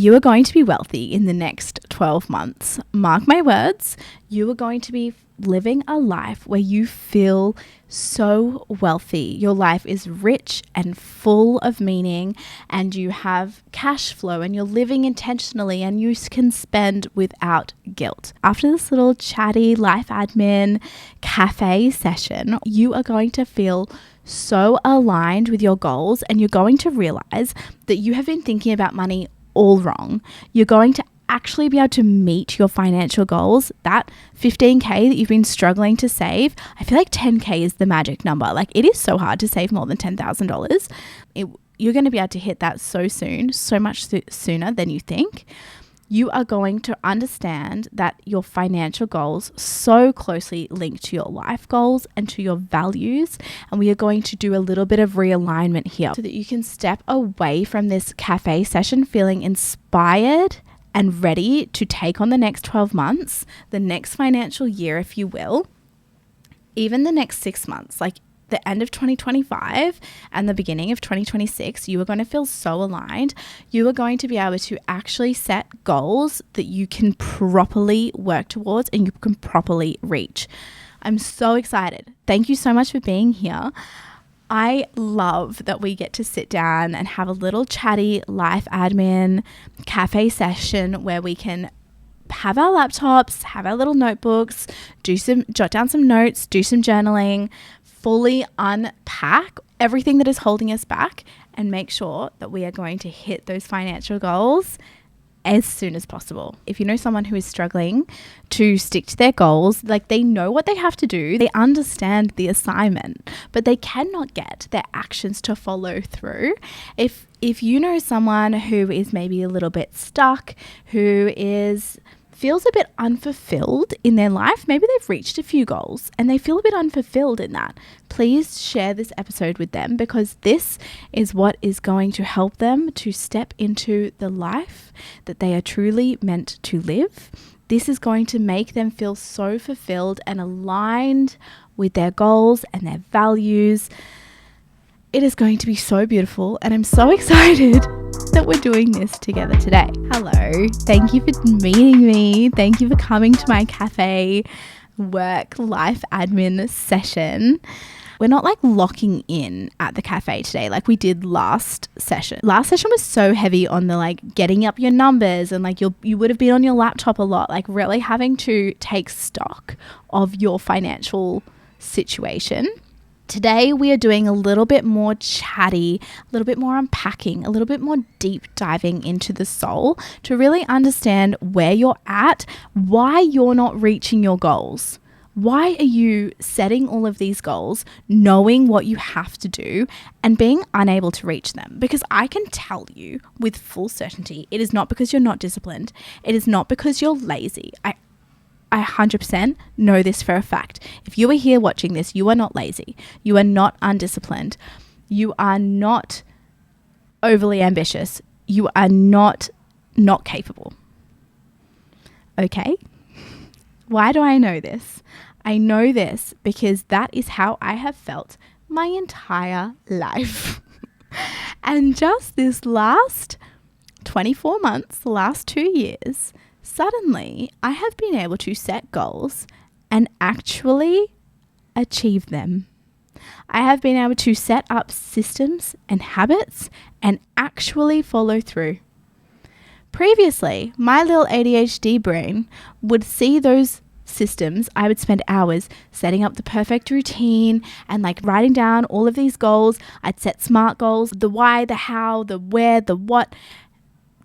You are going to be wealthy in the next 12 months. Mark my words, you are going to be living a life where you feel so wealthy. Your life is rich and full of meaning, and you have cash flow, and you're living intentionally, and you can spend without guilt. After this little chatty life admin cafe session, you are going to feel so aligned with your goals, and you're going to realize that you have been thinking about money all wrong. You're going to actually be able to meet your financial goals. That 15K that you've been struggling to save, I feel like 10K is the magic number. Like, it is so hard to save more than $10,000. You're going to be able to hit that so soon, so much sooner than you think. You are going to understand that your financial goals so closely link to your life goals and to your values. And we are going to do a little bit of realignment here so that you can step away from this cafe session feeling inspired and ready to take on the next 12 months, the next financial year, if you will, even the next 6 months, like the end of 2025 and the beginning of 2026, you are going to feel so aligned. You are going to be able to actually set goals that you can properly work towards and you can properly reach. I'm so excited. Thank you so much for being here. I love that we get to sit down and have a little chatty life admin cafe session where we can have our laptops, have our little notebooks, jot down some notes, do some journaling, fully unpack everything that is holding us back and make sure that we are going to hit those financial goals as soon as possible. If you know someone who is struggling to stick to their goals, like they know what they have to do, they understand the assignment, but they cannot get their actions to follow through. If you know someone who is maybe a little bit stuck, who feels a bit unfulfilled in their life, maybe they've reached a few goals and they feel a bit unfulfilled in that, please share this episode with them, because this is what is going to help them to step into the life that they are truly meant to live. This is going to make them feel so fulfilled and aligned with their goals and their values. It is going to be so beautiful, and I'm so excited that we're doing this together today. Hello, thank you for meeting me. Thank you for coming to my cafe work life admin session. We're not like locking in at the cafe today like we did last session. Last session was so heavy on the like getting up your numbers, and like you would have been on your laptop a lot, like really having to take stock of your financial situation. Today we are doing a little bit more chatty, a little bit more unpacking, a little bit more deep diving into the soul to really understand where you're at, why you're not reaching your goals. Why are you setting all of these goals, knowing what you have to do and being unable to reach them? Because I can tell you with full certainty, it is not because you're not disciplined. It is not because you're lazy. I 100% know this for a fact. If you are here watching this, you are not lazy. You are not undisciplined. You are not overly ambitious. You are not capable. Okay? Why do I know this? I know this because that is how I have felt my entire life. And just this last 24 months, the last 2 years, suddenly I have been able to set goals and actually achieve them. I have been able to set up systems and habits and actually follow through. Previously, my little ADHD brain would see those systems. I would spend hours setting up the perfect routine and like writing down all of these goals. I'd set SMART goals, the why, the how, the where, the what.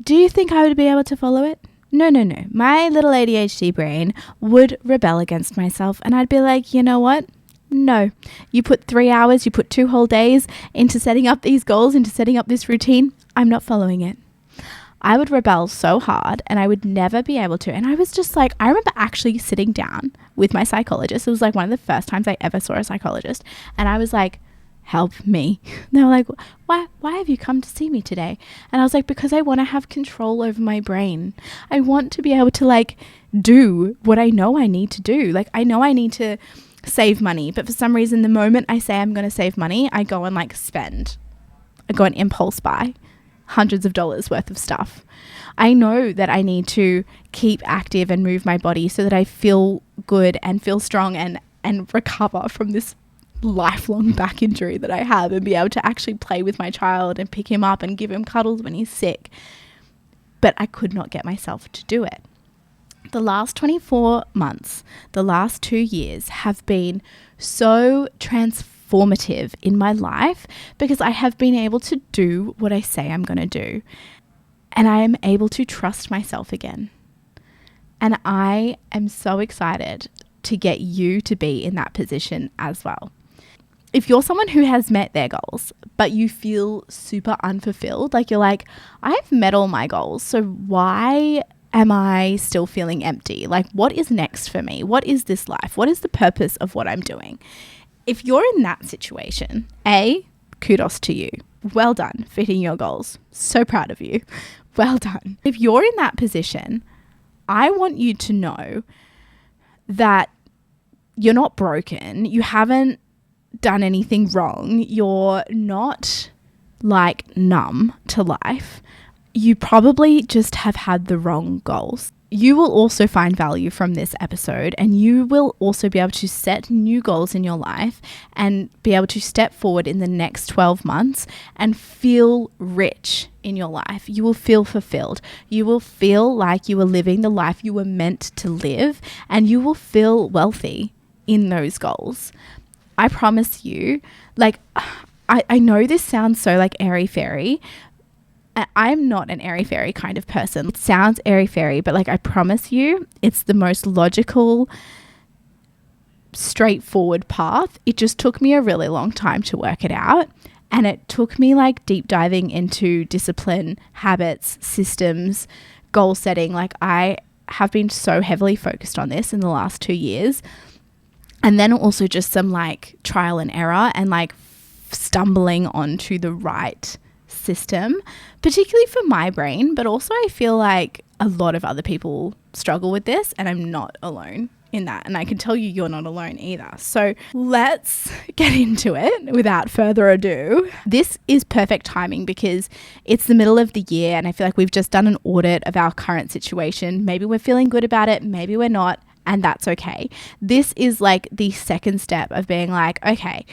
Do you think I would be able to follow it? No. My little ADHD brain would rebel against myself, and I'd be like, you know what? No. You put 3 hours, you put 2 whole days into setting up these goals, into setting up this routine. I'm not following it. I would rebel so hard and I would never be able to. And I was just like, I remember actually sitting down with my psychologist. It was like one of the first times I ever saw a psychologist. And I was like, help me. And they were like, why have you come to see me today? And I was like, because I want to have control over my brain. I want to be able to like do what I know I need to do. Like I know I need to save money, but for some reason, the moment I say I'm going to save money, I go and like spend. I go and impulse buy hundreds of dollars worth of stuff. I know that I need to keep active and move my body so that I feel good and feel strong and recover from this lifelong back injury that I have, and be able to actually play with my child and pick him up and give him cuddles when he's sick. But I could not get myself to do it. The last 24 months, the last 2 years have been so transformative in my life because I have been able to do what I say I'm going to do. And I am able to trust myself again. And I am so excited to get you to be in that position as well. If you're someone who has met their goals, but you feel super unfulfilled, like you're like, I've met all my goals, so why am I still feeling empty? Like, what is next for me? What is this life? What is the purpose of what I'm doing? If you're in that situation, kudos to you. Well done for hitting your goals. So proud of you. Well done. If you're in that position, I want you to know that you're not broken. You haven't done anything wrong. You're not like numb to life. You probably just have had the wrong goals. You will also find value from this episode, and you will also be able to set new goals in your life and be able to step forward in the next 12 months and feel rich in your life. You will feel fulfilled. You will feel like you are living the life you were meant to live, and you will feel wealthy in those goals. I promise you, like, I know this sounds so like airy-fairy. I'm not an airy-fairy kind of person. It sounds airy-fairy, but like, I promise you, it's the most logical, straightforward path. It just took me a really long time to work it out. And it took me like deep diving into discipline, habits, systems, goal setting. Like, I have been so heavily focused on this in the last 2 years. And then also just some like trial and error and like stumbling onto the right system, particularly for my brain. But also I feel like a lot of other people struggle with this, and I'm not alone in that. And I can tell you, you're not alone either. So let's get into it without further ado. This is perfect timing because it's the middle of the year, and I feel like we've just done an audit of our current situation. Maybe we're feeling good about it, maybe we're not. And that's okay. This is like the second step of being like, okay,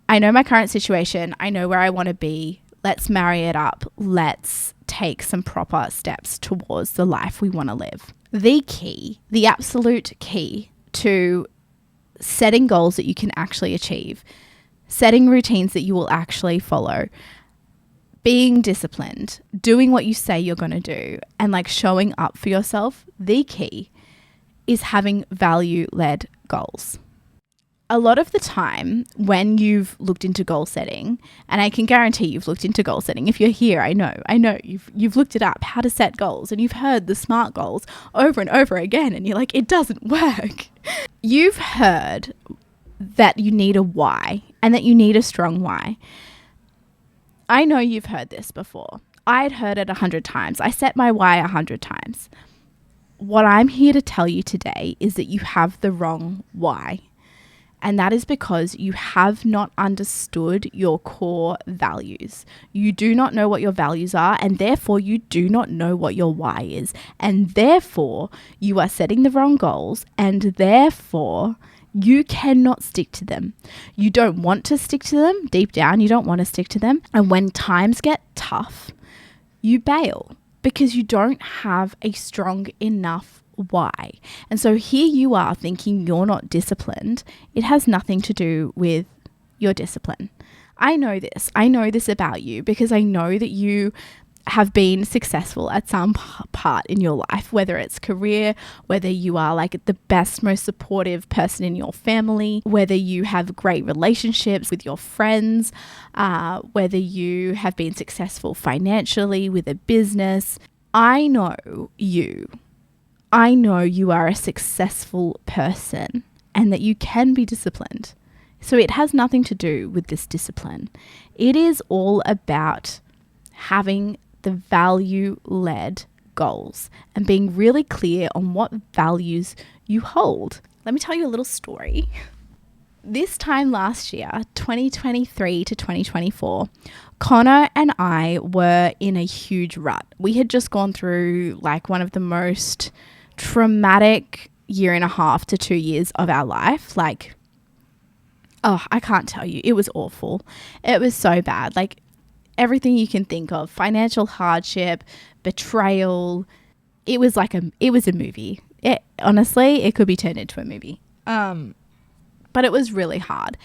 I know my current situation. I know where I want to be. Let's marry it up. Let's take some proper steps towards the life we want to live. The key, the absolute key to setting goals that you can actually achieve, setting routines that you will actually follow, being disciplined, doing what you say you're going to do, and like showing up for yourself, the key is having value-led goals. A lot of the time when you've looked into goal setting, and I can guarantee you've looked into goal setting. If you're here, I know you've looked it up, how to set goals, and you've heard the SMART goals over and over again, and you're like, it doesn't work. You've heard that you need a why and that you need a strong why. I know you've heard this before. I'd heard it 100 times. I set my why 100 times. What I'm here to tell you today is that you have the wrong why. And that is because you have not understood your core values. You do not know what your values are, and therefore you do not know what your why is. And therefore you are setting the wrong goals, and therefore you cannot stick to them. You don't want to stick to them. Deep down, you don't want to stick to them. And when times get tough, you bail, because you don't have a strong enough why. And so here you are thinking you're not disciplined. It has nothing to do with your discipline. I know this. I know this about you because I know that you have been successful at some part in your life, whether it's career, whether you are like the best, most supportive person in your family, whether you have great relationships with your friends, whether you have been successful financially with a business. I know you. I know you are a successful person and that you can be disciplined. So it has nothing to do with this discipline. It is all about having the value-led goals and being really clear on what values you hold. Let me tell you a little story. This time last year, 2023 to 2024, Connor and I were in a huge rut. We had just gone through like one of the most traumatic 1.5 to 2 years of our life. Like, oh, I can't tell you. It was awful. It was so bad. Like everything you can think of, financial hardship, betrayal. It was a movie. Honestly, it could be turned into a movie. But it was really hard.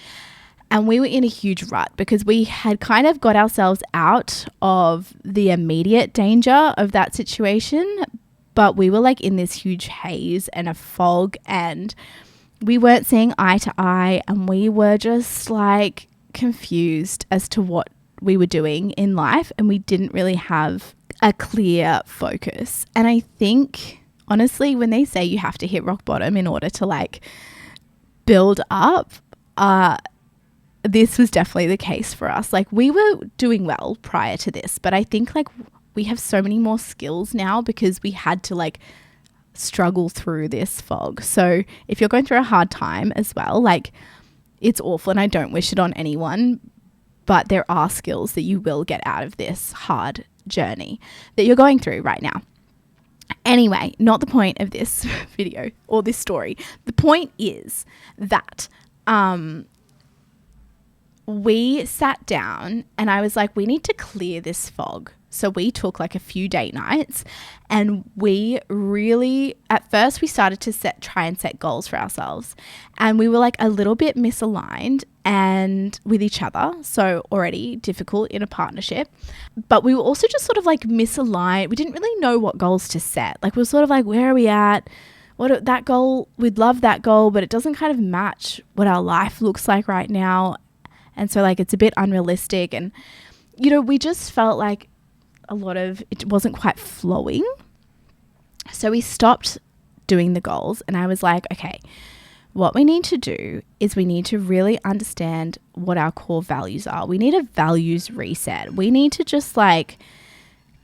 And we were in a huge rut because we had kind of got ourselves out of the immediate danger of that situation. But we were like in this huge haze and a fog, and we weren't seeing eye to eye, and we were just like confused as to what we were doing in life, and we didn't really have a clear focus. And I think, honestly, when they say you have to hit rock bottom in order to like build up, this was definitely the case for us. Like we were doing well prior to this, but I think like we have so many more skills now because we had to like struggle through this fog. So if you're going through a hard time as well, like it's awful and I don't wish it on anyone, but there are skills that you will get out of this hard journey that you're going through right now. Anyway, not the point of this video or this story. The point is that we sat down and I was like, we need to clear this fog. So we took like a few date nights, and we really, at first we started to try and set goals for ourselves, and we were like a little bit misaligned and with each other. So already difficult in a partnership, but we were also just sort of like misaligned. We didn't really know what goals to set. Like we were sort of like, where are we at? That goal, we'd love that goal, but it doesn't kind of match what our life looks like right now. And so like, it's a bit unrealistic. And, you know, we just felt like it wasn't quite flowing. So we stopped doing the goals, and I was like, okay, what we need to do is we need to really understand what our core values are. We need a values reset. We need to just like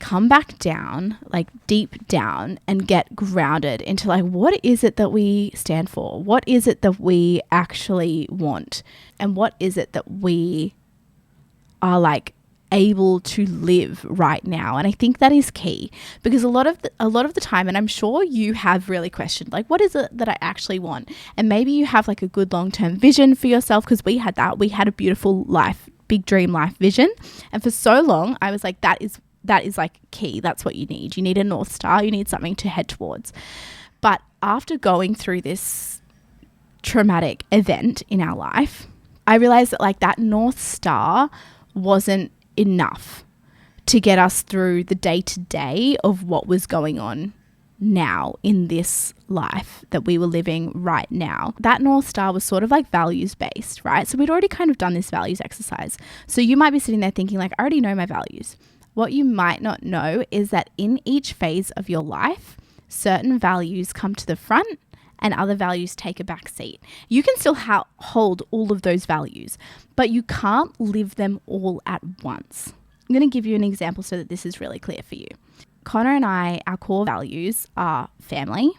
come back down, like deep down, and get grounded into like, what is it that we stand for? What is it that we actually want? And what is it that we are like able to live right now? And I think that is key, because a lot of the time, and I'm sure you have really questioned, like, what is it that I actually want? And maybe you have like a good long-term vision for yourself, because we had a beautiful life, big dream life vision. And for so long I was like, that is like key. That's what you need. You need a North Star. You need something to head towards. But after going through this traumatic event in our life, I realized that like that North Star wasn't enough to get us through the day-to-day of what was going on now in this life that we were living right now. That North Star was sort of like values-based, right? So we'd already kind of done this values exercise. So you might be sitting there thinking like, I already know my values. What you might not know is that in each phase of your life, certain values come to the front and other values take a back seat. You can still hold all of those values, but you can't live them all at once. I'm going to give you an example so that this is really clear for you. Connor and I, our core values are family,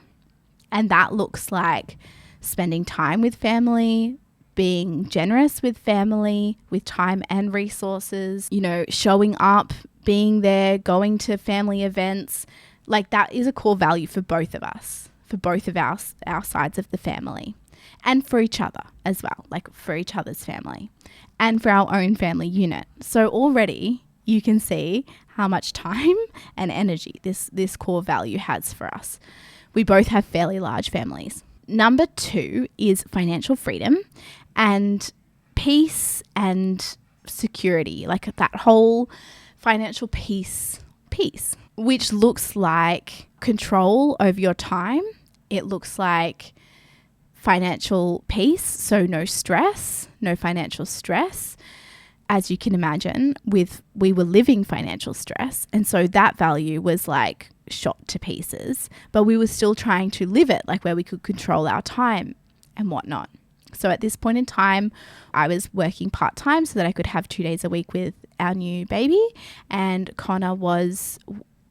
and that looks like spending time with family, being generous with family, with time and resources, you know, showing up, being there, going to family events. Like that is a core value for both of us, for both of our sides of the family, and for each other as well, like for each other's family and for our own family unit. So already you can see how much time and energy this core value has for us. We both have fairly large families. Number 2 is financial freedom and peace and security, like that whole financial peace, which looks like control over your time. It looks like financial peace, so no stress, no financial stress. As you can imagine, we were living financial stress, and so that value was like shot to pieces, but we were still trying to live it, like where we could control our time and whatnot. So at this point in time, I was working part-time so that I could have 2 days a week with our new baby, and Connor was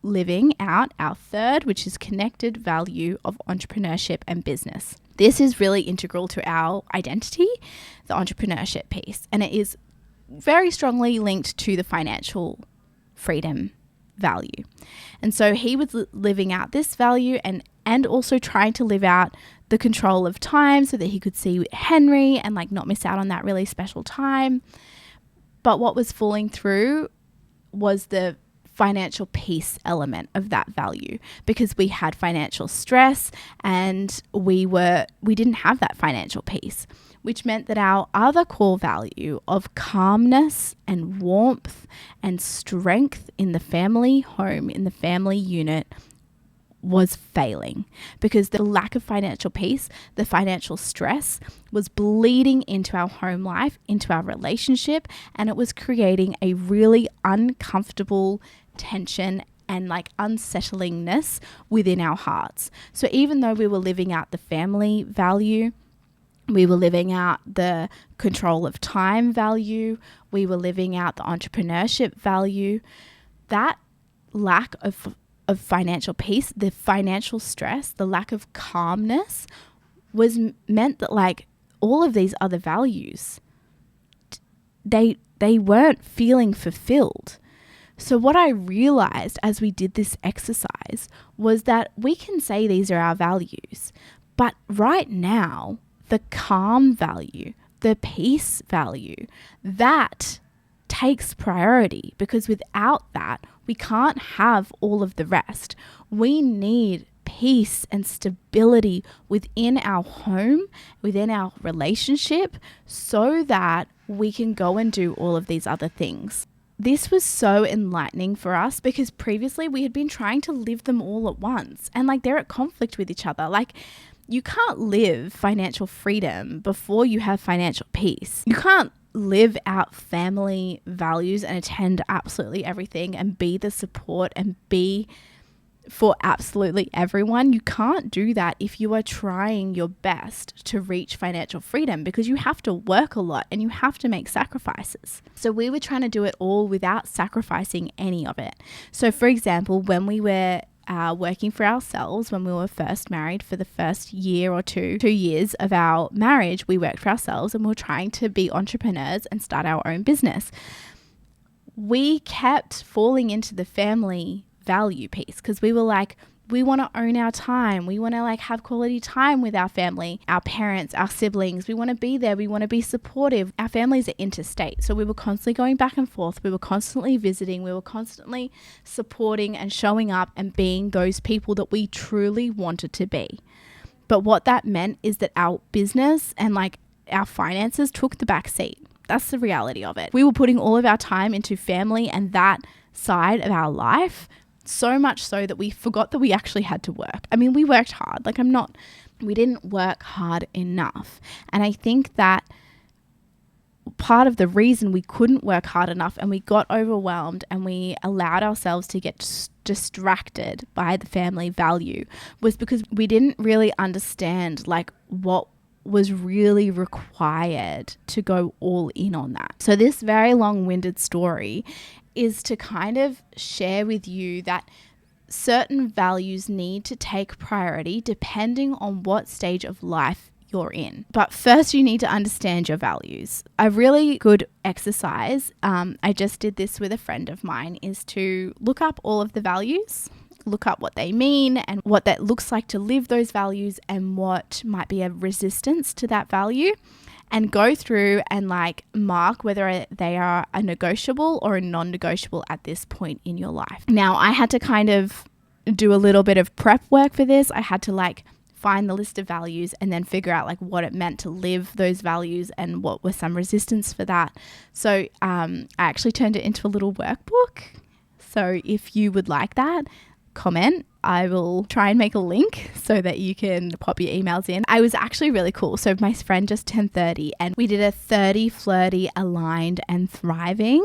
living out our third, which is connected value of entrepreneurship and business. This is really integral to our identity, the entrepreneurship piece, and it is very strongly linked to the financial freedom value. And so he was living out this value and also trying to live out the control of time so that he could see Henry and like not miss out on that really special time. But what was falling through was the financial peace element of that value, because we had financial stress and we didn't have that financial peace, which meant that our other core value of calmness and warmth and strength in the family home, in the family unit, was failing, because the lack of financial peace, the financial stress, was bleeding into our home life, into our relationship, and it was creating a really uncomfortable tension and like unsettlingness within our hearts. So even though we were living out the family value, we were living out the control of time value, we were living out the entrepreneurship value, that lack of financial peace, the financial stress, the lack of calmness meant that like all of these other values, they weren't feeling fulfilled. So what I realized as we did this exercise was that we can say these are our values, but right now, the calm value, the peace value, that takes priority, because without that, we can't have all of the rest. We need peace and stability within our home, within our relationship, so that we can go and do all of these other things. This was so enlightening for us, because previously we had been trying to live them all at once, and like they're at conflict with each other. Like, you can't live financial freedom before you have financial peace. You can't live out family values and attend absolutely everything and be the support and be for absolutely everyone. You can't do that if you are trying your best to reach financial freedom, because you have to work a lot and you have to make sacrifices. So we were trying to do it all without sacrificing any of it. So for example, when we were working for ourselves, when we were first married, for the first year or 2 years of our marriage, we worked for ourselves and we were trying to be entrepreneurs and start our own business. We kept falling into the family value piece, because we were like, we want to own our time. We want to like have quality time with our family, our parents, our siblings. We want to be there. We want to be supportive. Our families are interstate. So we were constantly going back and forth. We were constantly visiting. We were constantly supporting and showing up and being those people that we truly wanted to be. But what that meant is that our business and like our finances took the back seat. That's the reality of it. We were putting all of our time into family and that side of our life, so much so that we forgot that we actually had to work. I mean, we worked hard. We didn't work hard enough. And I think that part of the reason we couldn't work hard enough and we got overwhelmed and we allowed ourselves to get distracted by the family value was because we didn't really understand like what was really required to go all in on that. So this very long-winded story is to kind of share with you that certain values need to take priority depending on what stage of life you're in. But first, you need to understand your values. A really good exercise, I just did this with a friend of mine, is to look up all of the values, look up what they mean and what that looks like to live those values and what might be a resistance to that value, and go through and like mark whether they are a negotiable or a non-negotiable at this point in your life. Now, I had to kind of do a little bit of prep work for this. I had to like find the list of values and then figure out like what it meant to live those values and what was some resistance for that. So I actually turned it into a little workbook. So if you would like that, comment. I will try and make a link so that you can pop your emails in. I was actually really cool. So my friend just turned 30 and we did a 30 flirty, aligned and thriving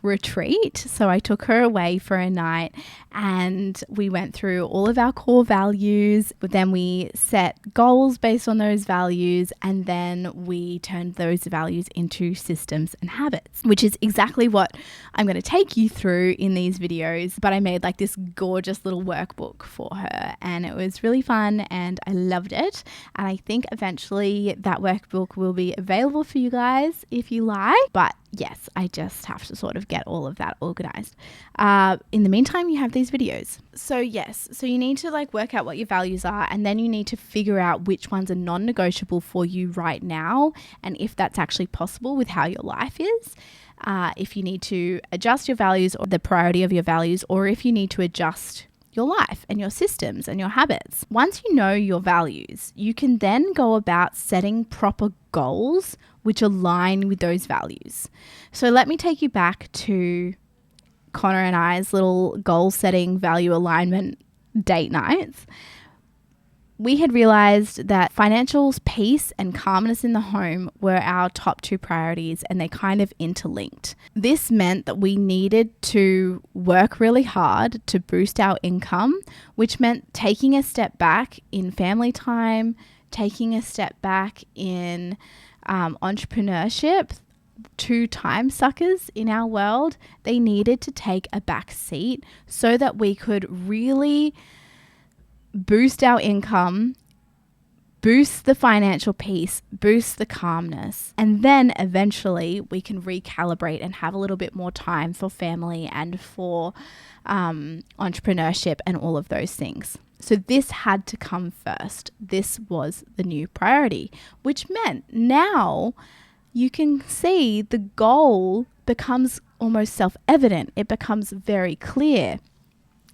retreat. So I took her away for a night and we went through all of our core values, but then we set goals based on those values, and then we turned those values into systems and habits, which is exactly what I'm going to take you through in these videos. But I made like this gorgeous little workbook for her and it was really fun and I loved it. And I think eventually that workbook will be available for you guys if you like. But yes, I just have to sort of get all of that organized. In the meantime, you have these videos. So yes, so you need to like work out what your values are, and then you need to figure out which ones are non-negotiable for you right now, and if that's actually possible with how your life is. If you need to adjust your values or the priority of your values, or if you need to adjust your life and your systems and your habits. Once you know your values, you can then go about setting proper goals which align with those values. So let me take you back to Connor and I's little goal setting value alignment date nights. We had realized that financial peace and calmness in the home were our top two priorities, and they kind of interlinked. This meant that we needed to work really hard to boost our income, which meant taking a step back in family time, taking a step back in entrepreneurship. Two time suckers in our world, they needed to take a back seat so that we could really boost our income, boost the financial peace, boost the calmness, and then eventually we can recalibrate and have a little bit more time for family and for entrepreneurship and all of those things. So this had to come first. This was the new priority, which meant now you can see the goal becomes almost self-evident. It becomes very clear.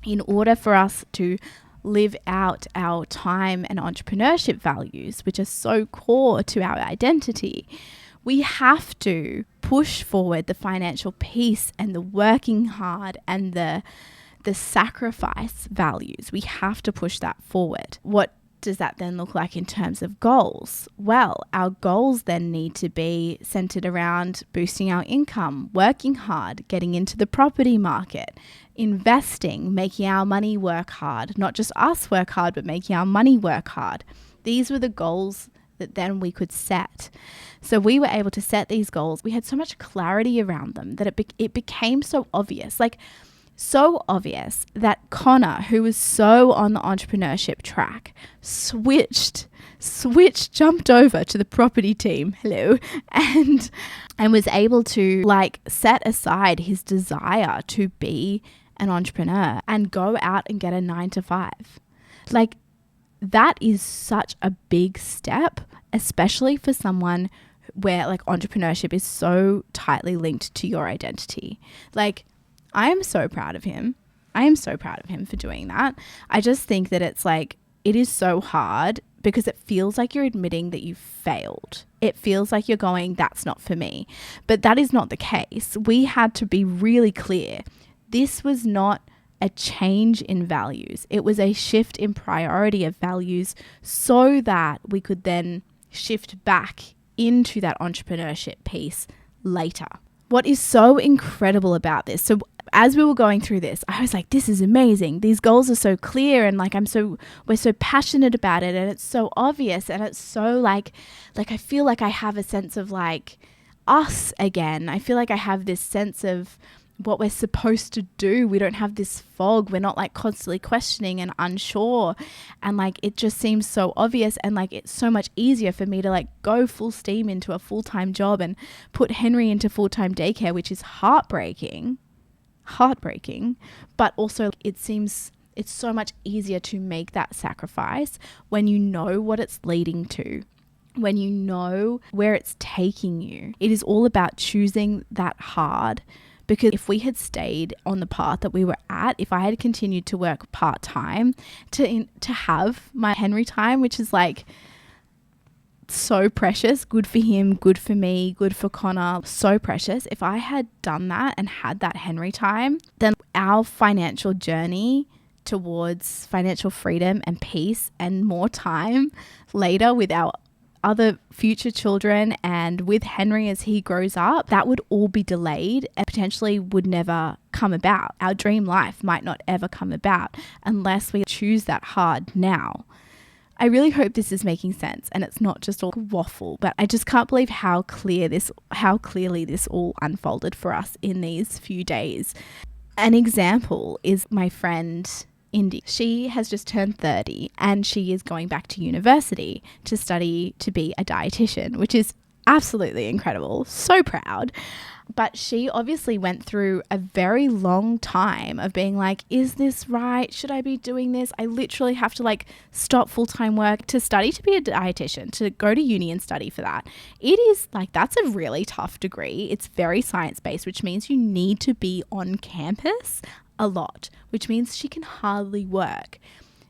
In order for us to live out our time and entrepreneurship values, which are so core to our identity, we have to push forward the financial peace and the working hard and the sacrifice values. We have to push that forward. What does that then look like in terms of goals? Well, our goals then need to be centered around boosting our income, working hard, getting into the property market, investing, making our money work hard, not just us work hard, but making our money work hard. These were the goals that then we could set. So we were able to set these goals. We had so much clarity around them that it became so obvious. So obvious that Connor, who was so on the entrepreneurship track, jumped over to the property team, and was able to set aside his desire to be an entrepreneur and go out and get a 9-to-5. That is such a big step, especially for someone where entrepreneurship is so tightly linked to your identity. I am so proud of him. I am so proud of him for doing that. I just think that it is so hard because it feels like you're admitting that you failed. It feels like you're going, that's not for me. But that is not the case. We had to be really clear. This was not a change in values. It was a shift in priority of values so that we could then shift back into that entrepreneurship piece later. What is so incredible about this? So as we were going through this, I was like, this is amazing. These goals are so clear, and we're so passionate about it, and it's so obvious, and it's so I feel like I have a sense of us again. I feel like I have this sense of what we're supposed to do. We don't have this fog. We're not constantly questioning and unsure. And it just seems so obvious. And it's so much easier for me to go full steam into a full-time job and put Henry into full-time daycare, which is heartbreaking. But also it's so much easier to make that sacrifice when you know what it's leading to, when you know where it's taking you. It is all about choosing that hard. Because if we had stayed on the path that we were at, if I had continued to work part-time to have my Henry time, which is so precious, good for him, good for me, good for Connor, so precious. If I had done that and had that Henry time, then our financial journey towards financial freedom and peace and more time later with our other future children and with Henry as he grows up, that would all be delayed and potentially would never come about. Our dream life might not ever come about unless we choose that hard now. I really hope this is making sense and it's not just all waffle, but I just can't believe how clearly this all unfolded for us in these few days. An example is my friend Indy. She has just turned 30 and she is going back to university to study to be a dietitian, which is absolutely incredible. So proud. But she obviously went through a very long time of being like, is this right? Should I be doing this? I literally have to like stop full-time work to study to be a dietitian, to go to uni and study for that. It is like, that's a really tough degree. It's very science-based, which means you need to be on campus a lot, which means she can hardly work.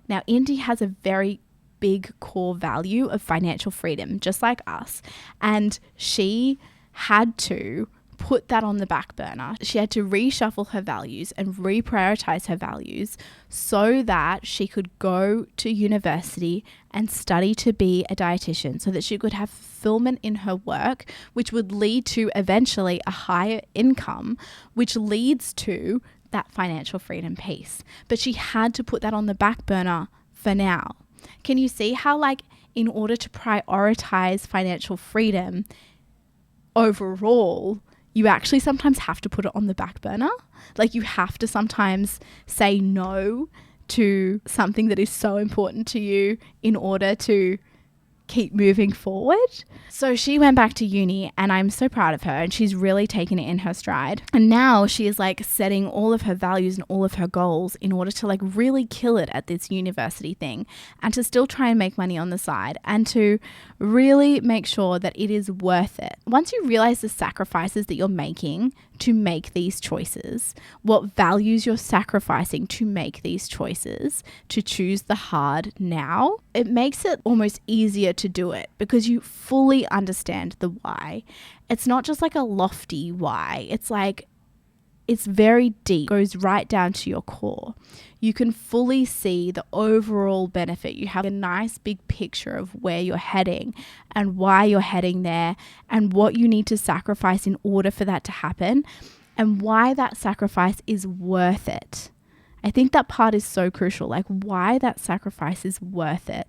Now, Indy has a very big core value of financial freedom, just like us. And she had to put that on the back burner. She had to reshuffle her values and reprioritize her values so that she could go to university and study to be a dietitian, so that she could have fulfillment in her work, which would lead to eventually a higher income, which leads to that financial freedom piece. But she had to put that on the back burner for now. Can you see how, like, in order to prioritize financial freedom overall, you actually sometimes have to put it on the back burner? Like, you have to sometimes say no to something that is so important to you in order to keep moving forward. So she went back to uni, and I'm so proud of her, and she's really taken it in her stride. And now she is like setting all of her values and all of her goals in order to like really kill it at this university thing, and to still try and make money on the side, and to really make sure that it is worth it. Once you realize the sacrifices that you're making to make these choices, what values you're sacrificing to make these choices, to choose the hard now, it makes it almost easier to do it because you fully understand the why. It's not just like a lofty why. It's like, it's very deep, goes right down to your core. You can fully see the overall benefit. You have a nice big picture of where you're heading and why you're heading there, and what you need to sacrifice in order for that to happen, and why that sacrifice is worth it. I think that part is so crucial, like why that sacrifice is worth it,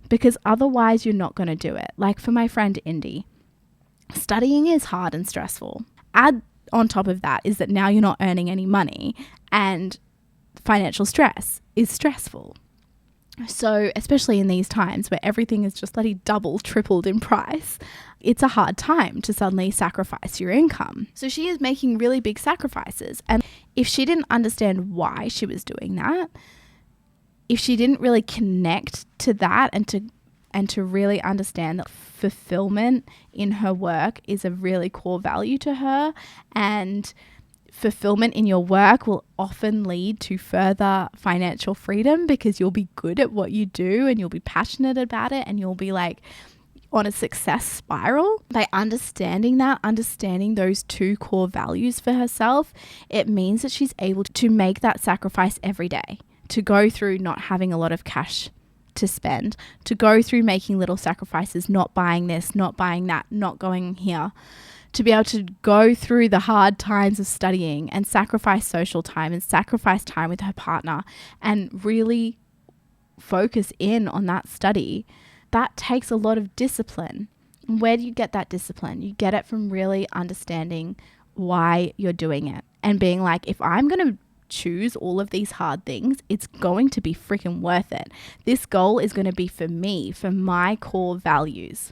because otherwise you're not going to do it. Like for my friend Indy, studying is hard and stressful. Add on top of that is that now you're not earning any money, and financial stress is stressful. So especially in these times where everything is just bloody double, tripled in price, it's a hard time to suddenly sacrifice your income. So she is making really big sacrifices. And if she didn't understand why she was doing that, if she didn't really connect to that and to really understand that fulfillment in her work is a really core value to her, and fulfillment in your work will often lead to further financial freedom because you'll be good at what you do and you'll be passionate about it, and you'll be like on a success spiral. By understanding those two core values for herself, it means that she's able to make that sacrifice every day, to go through not having a lot of cash to spend, to go through making little sacrifices, not buying this, not buying that, not going here, to be able to go through the hard times of studying and sacrifice social time and sacrifice time with her partner and really focus in on that study. That takes a lot of discipline. And where do you get that discipline? You get it from really understanding why you're doing it and being like, if I'm going to choose all of these hard things, it's going to be freaking worth it. This goal is going to be for me, for my core values.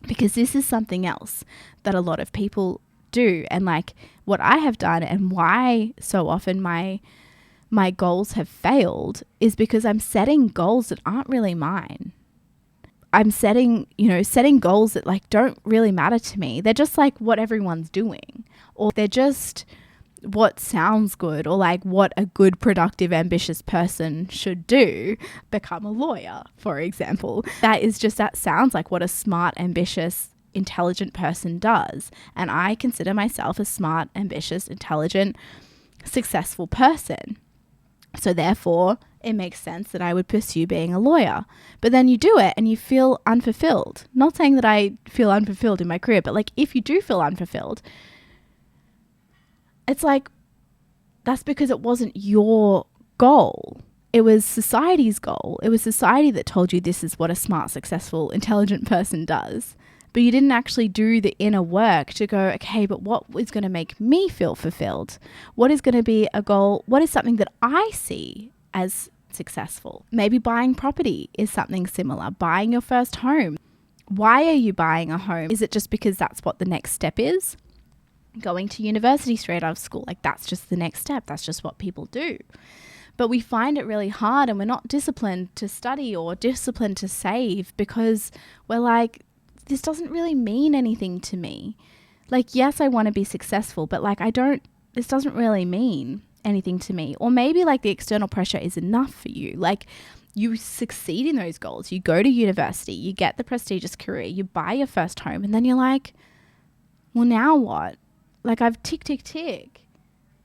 Because this is something else that a lot of people do, and like what I have done and why so often my goals have failed is because I'm setting goals that aren't really mine. I'm setting goals that like don't really matter to me. They're just like what everyone's doing, or they're just what sounds good, or like what a good, productive, ambitious person should do. Become a lawyer, for example. That sounds like what a smart, ambitious, intelligent person does. And I consider myself a smart, ambitious, intelligent, successful person. So therefore, it makes sense that I would pursue being a lawyer. But then you do it and you feel unfulfilled. Not saying that I feel unfulfilled in my career, but like if you do feel unfulfilled, it's like, that's because it wasn't your goal. It was society's goal. It was society that told you this is what a smart, successful, intelligent person does. But you didn't actually do the inner work to go, okay, but what is going to make me feel fulfilled? What is going to be a goal? What is something that I see as successful? Maybe buying property is something similar. Buying your first home. Why are you buying a home? Is it just because that's what the next step is? going to university straight out of school. Like that's just the next step. That's just what people do. But we find it really hard and we're not disciplined to study or disciplined to save because we're like, this doesn't really mean anything to me. Like, yes, I want to be successful, but like, this doesn't really mean anything to me. Or maybe like the external pressure is enough for you. Like you succeed in those goals. You go to university, you get the prestigious career, you buy your first home, and then you're like, well, now what? Like I've tick,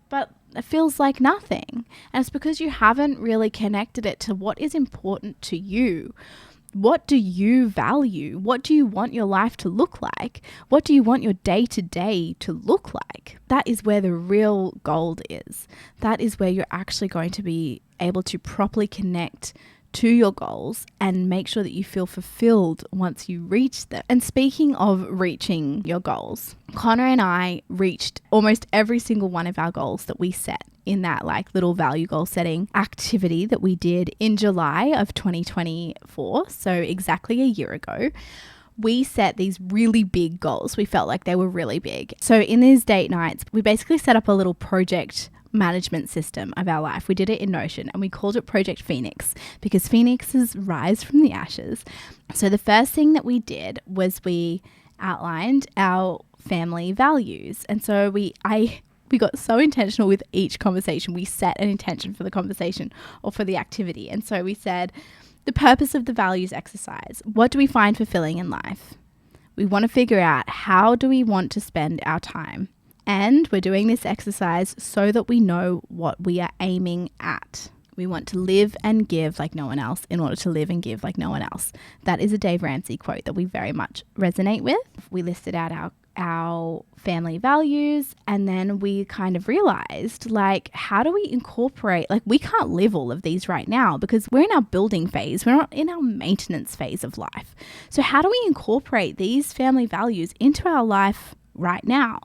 but it feels like nothing. And it's because you haven't really connected it to what is important to you. What do you value? What do you want your life to look like? What do you want your day-to-day to look like? That is where the real gold is. That is where you're actually going to be able to properly connect to your goals and make sure that you feel fulfilled once you reach them. And speaking of reaching your goals, Connor and I reached almost every single one of our goals that we set in that like little value goal setting activity that we did in July of 2024. So exactly a year ago. We set these really big goals. We felt like they were really big. So in these date nights, we basically set up a little project management system of our life. We did it in Notion and we called it Project Phoenix because phoenixes rise from the ashes. So the first thing that we did was we outlined our family values. And so we got so intentional with each conversation. We set an intention for the conversation or for the activity. And so we said, the purpose of the values exercise. What do we find fulfilling in life? We want to figure out how do we want to spend our time? And we're doing this exercise so that we know what we are aiming at. We want to live and give like no one else in order to live and give like no one else. That is a Dave Ramsey quote that we very much resonate with. We listed out our family values and then we kind of realized like, how do we incorporate, like we can't live all of these right now because we're in our building phase. We're not in our maintenance phase of life. So how do we incorporate these family values into our life right now?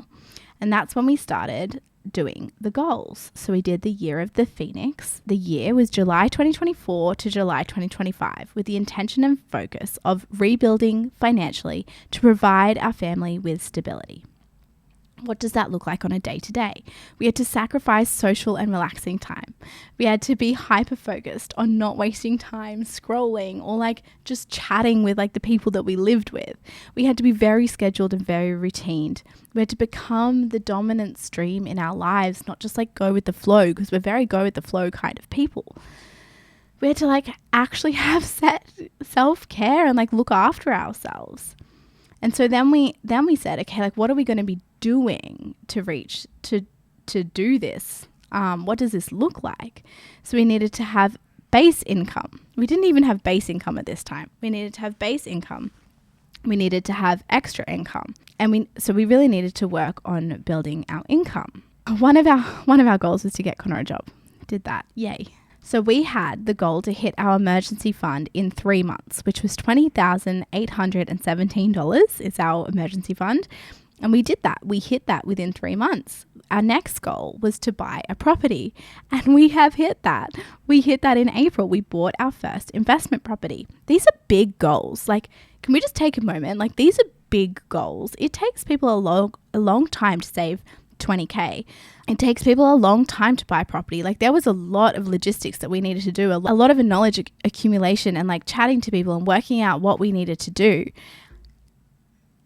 And that's when we started doing the goals. So we did the year of the Phoenix. The year was July 2024 to July 2025 with the intention and focus of rebuilding financially to provide our family with stability. What does that look like on a day-to-day? We had to sacrifice social and relaxing time. We had to be hyper-focused on not wasting time scrolling or like just chatting with like the people that we lived with. We had to be very scheduled and very routined. We had to become the dominant stream in our lives, not just like go with the flow because we're very go with the flow kind of people. We had to like actually have self-care and like look after ourselves. And so then we said, okay, like what are we going to be doing to reach to do this? What does this look like? So we needed to have base income. We didn't even have base income at this time. We needed to have base income. We needed to have extra income. And we really needed to work on building our income. One of our goals was to get Connor a job. Did that. Yay. So we had the goal to hit our emergency fund in 3 months, which was $20,817 is our emergency fund. And we did that. We hit that within 3 months. Our next goal was to buy a property. And we have hit that. We hit that in April. We bought our first investment property. These are big goals. Like, can we just take a moment? Like, these are big goals. It takes people a long time to save 20K. It takes people a long time to buy property. Like there was a lot of logistics that we needed to do, a lot of knowledge accumulation and like chatting to people and working out what we needed to do.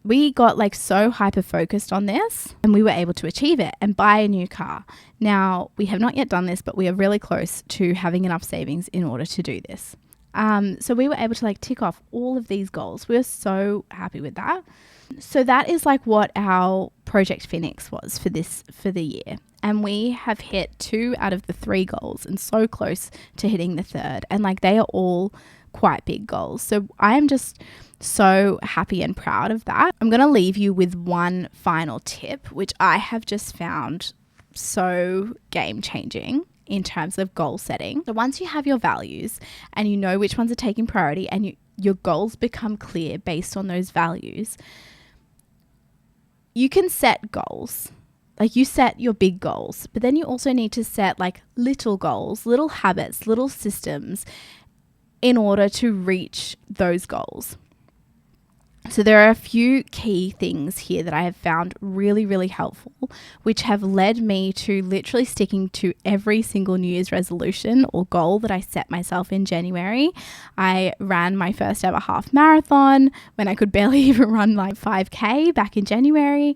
We got like so hyper focused on this and we were able to achieve it and buy a new car. Now we have not yet done this, but we are really close to having enough savings in order to do this. So we were able to like tick off all of these goals. We were so happy with that. So that is like what our Project Phoenix was for the year. And we have hit 2 out of the 3 goals and so close to hitting the 3rd. And like they are all quite big goals. So I am just so happy and proud of that. I'm going to leave you with one final tip, which I have just found so game changing in terms of goal setting. So once you have your values and you know which ones are taking priority and your goals become clear based on those values, you can set goals. Like you set your big goals, but then you also need to set like little goals, little habits, little systems in order to reach those goals. So there are a few key things here that I have found really, really helpful, which have led me to literally sticking to every single New Year's resolution or goal that I set myself in January. I ran my first ever half marathon when I could barely even run like 5K back in January.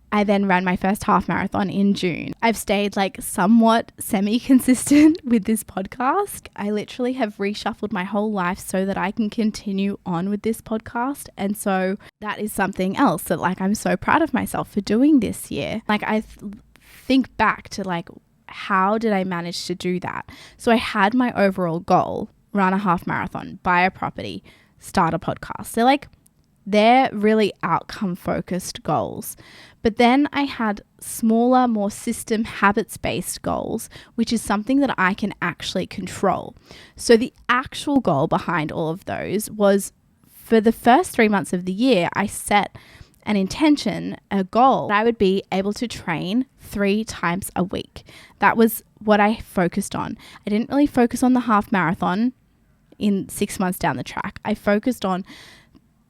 I then ran my first half marathon in June. I've stayed like somewhat semi-consistent with this podcast. I literally have reshuffled my whole life so that I can continue on with this podcast. And so that is something else that like I'm so proud of myself for doing this year. Like I think back to like, how did I manage to do that? So I had my overall goal, run a half marathon, buy a property, start a podcast. They're really outcome focused goals. But then I had smaller, more system habits-based goals, which is something that I can actually control. So the actual goal behind all of those was, for the first 3 months of the year, I set an intention, a goal, that I would be able to train 3 times a week. That was what I focused on. I didn't really focus on the half marathon in 6 months down the track. I focused on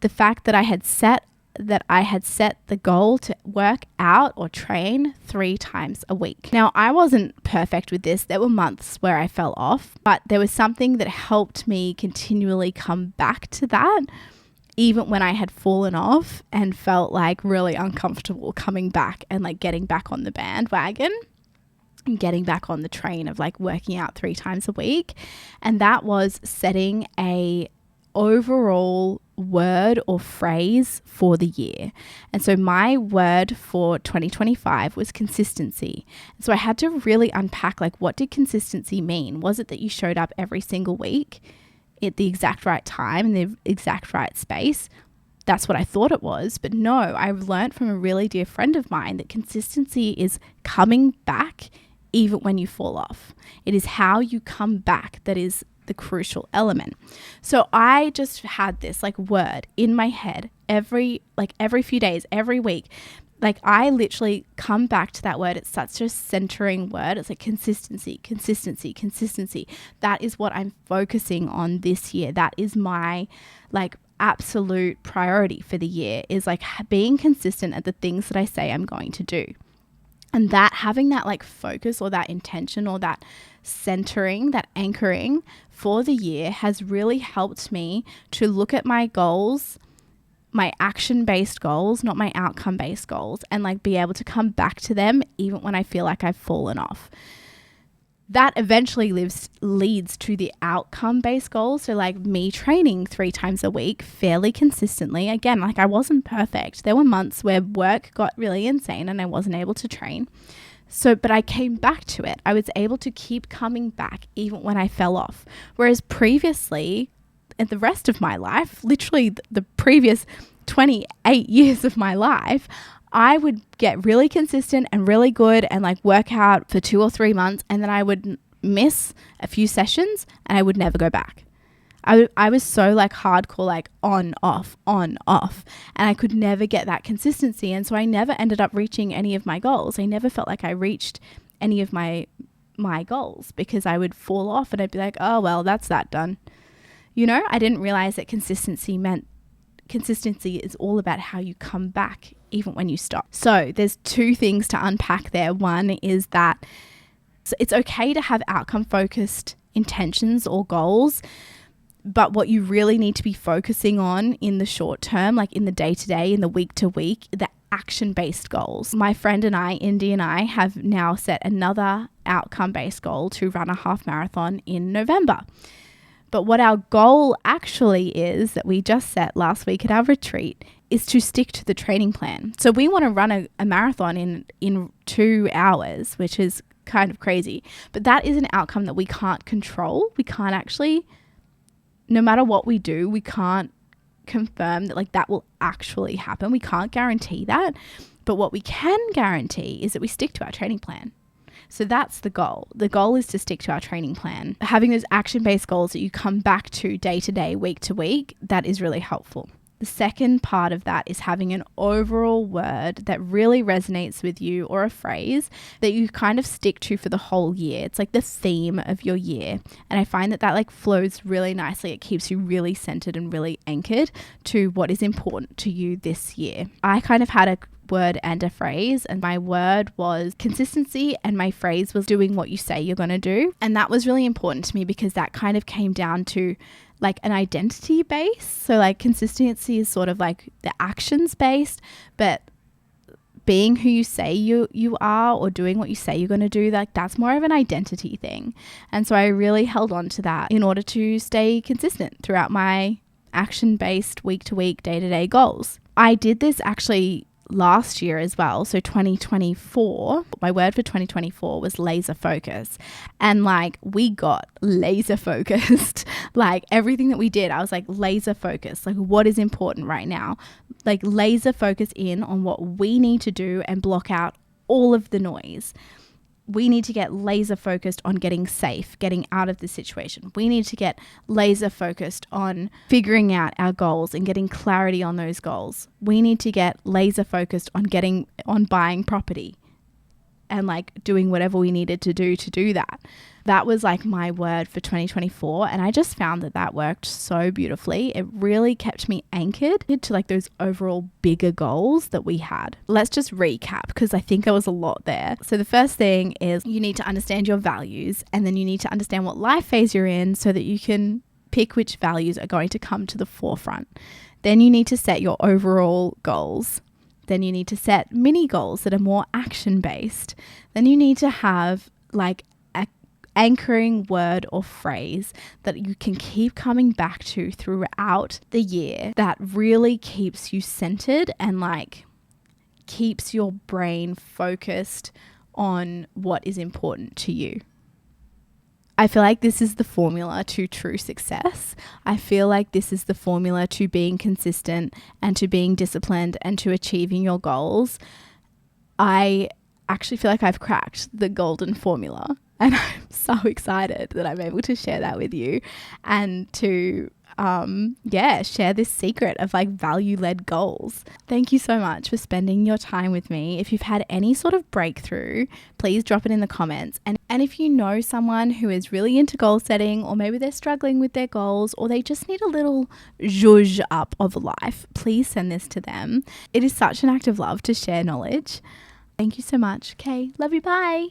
the fact that I had set the goal to work out or train 3 times a week. Now, I wasn't perfect with this. There were months where I fell off, but there was something that helped me continually come back to that, even when I had fallen off and felt like really uncomfortable coming back and like getting back on the bandwagon and getting back on the train of like working out 3 times a week. And that was setting a overall word or phrase for the year. And so my word for 2025 was consistency. And so I had to really unpack, like, what did consistency mean? Was it that you showed up every single week at the exact right time in the exact right space? That's what I thought it was. But no, I've learned from a really dear friend of mine that consistency is coming back even when you fall off. It is how you come back that is the crucial element. So I just had this like word in my head every few days, every week. Like I literally come back to that word. It's such a centering word. It's like consistency, consistency, consistency. That is what I'm focusing on this year. That is my like absolute priority for the year, is like being consistent at the things that I say I'm going to do. And that having that like focus or that intention or that centering, that anchoring for the year has really helped me to look at my goals, my action-based goals, not my outcome-based goals, and like be able to come back to them even when I feel like I've fallen off. That eventually leads to the outcome-based goals. So like me training 3 times a week fairly consistently. Again, like I wasn't perfect. There were months where work got really insane and I wasn't able to train. But I came back to it. I was able to keep coming back even when I fell off. Whereas previously, in the rest of my life, literally the previous 28 years of my life, I would get really consistent and really good and like work out for 2 or 3 months, and then I would miss a few sessions and I would never go back. I was so like hardcore, like on, off, and I could never get that consistency. And so I never ended up reaching any of my goals. I never felt like I reached any of my goals because I would fall off and I'd be like, oh, well, that's that done. You know, I didn't realize that consistency is all about how you come back even when you stop. So there's 2 things to unpack there. One is that it's okay to have outcome focused intentions or goals, but what you really need to be focusing on in the short term, like in the day-to-day, in the week-to-week, the action-based goals. My friend and I, Indy and I, have now set another outcome-based goal to run a half marathon in November. But what our goal actually is, that we just set last week at our retreat, is to stick to the training plan. So we want to run a marathon in 2 hours, which is kind of crazy. But that is an outcome that we can't control. We can't actually, no matter what we do, we can't confirm that like that will actually happen. We can't guarantee that. But what we can guarantee is that we stick to our training plan. So that's the goal. The goal is to stick to our training plan. Having those action-based goals that you come back to day to day, week to week, that is really helpful. The second part of that is having an overall word that really resonates with you, or a phrase that you kind of stick to for the whole year. It's like the theme of your year. And I find that like flows really nicely. It keeps you really centered and really anchored to what is important to you this year. I kind of had a word and a phrase, and my word was consistency and my phrase was doing what you say you're going to do. And that was really important to me because that kind of came down to like an identity base. So like consistency is sort of like the actions based, but being who you say you are, or doing what you say you're going to do, like that's more of an identity thing. And so I really held on to that in order to stay consistent throughout my action based week to week, day to day goals. I did this actually last year as well. So 2024, my word for 2024 was laser focus. And like we got laser focused. Like everything that we did, I was like laser focused. Like what is important right now? Like laser focus in on what we need to do and block out all of the noise. We need to get laser focused on getting safe, getting out of the situation. We need to get laser focused on figuring out our goals and getting clarity on those goals. We need to get laser focused on buying property and like doing whatever we needed to do that. That was like my word for 2024. And I just found that worked so beautifully. It really kept me anchored to like those overall bigger goals that we had. Let's just recap because I think there was a lot there. So the first thing is you need to understand your values, and then you need to understand what life phase you're in so that you can pick which values are going to come to the forefront. Then you need to set your overall goals. Then you need to set mini goals that are more action based. Then you need to have like anchoring word or phrase that you can keep coming back to throughout the year that really keeps you centered and like keeps your brain focused on what is important to you. I feel like this is the formula to true success. I feel like this is the formula to being consistent and to being disciplined and to achieving your goals. I actually feel like I've cracked the golden formula. And I'm so excited that I'm able to share that with you and to, share this secret of like value-led goals. Thank you so much for spending your time with me. If you've had any sort of breakthrough, please drop it in the comments. And if you know someone who is really into goal setting, or maybe they're struggling with their goals, or they just need a little zhuzh up of life, please send this to them. It is such an act of love to share knowledge. Thank you so much. Okay, love you. Bye.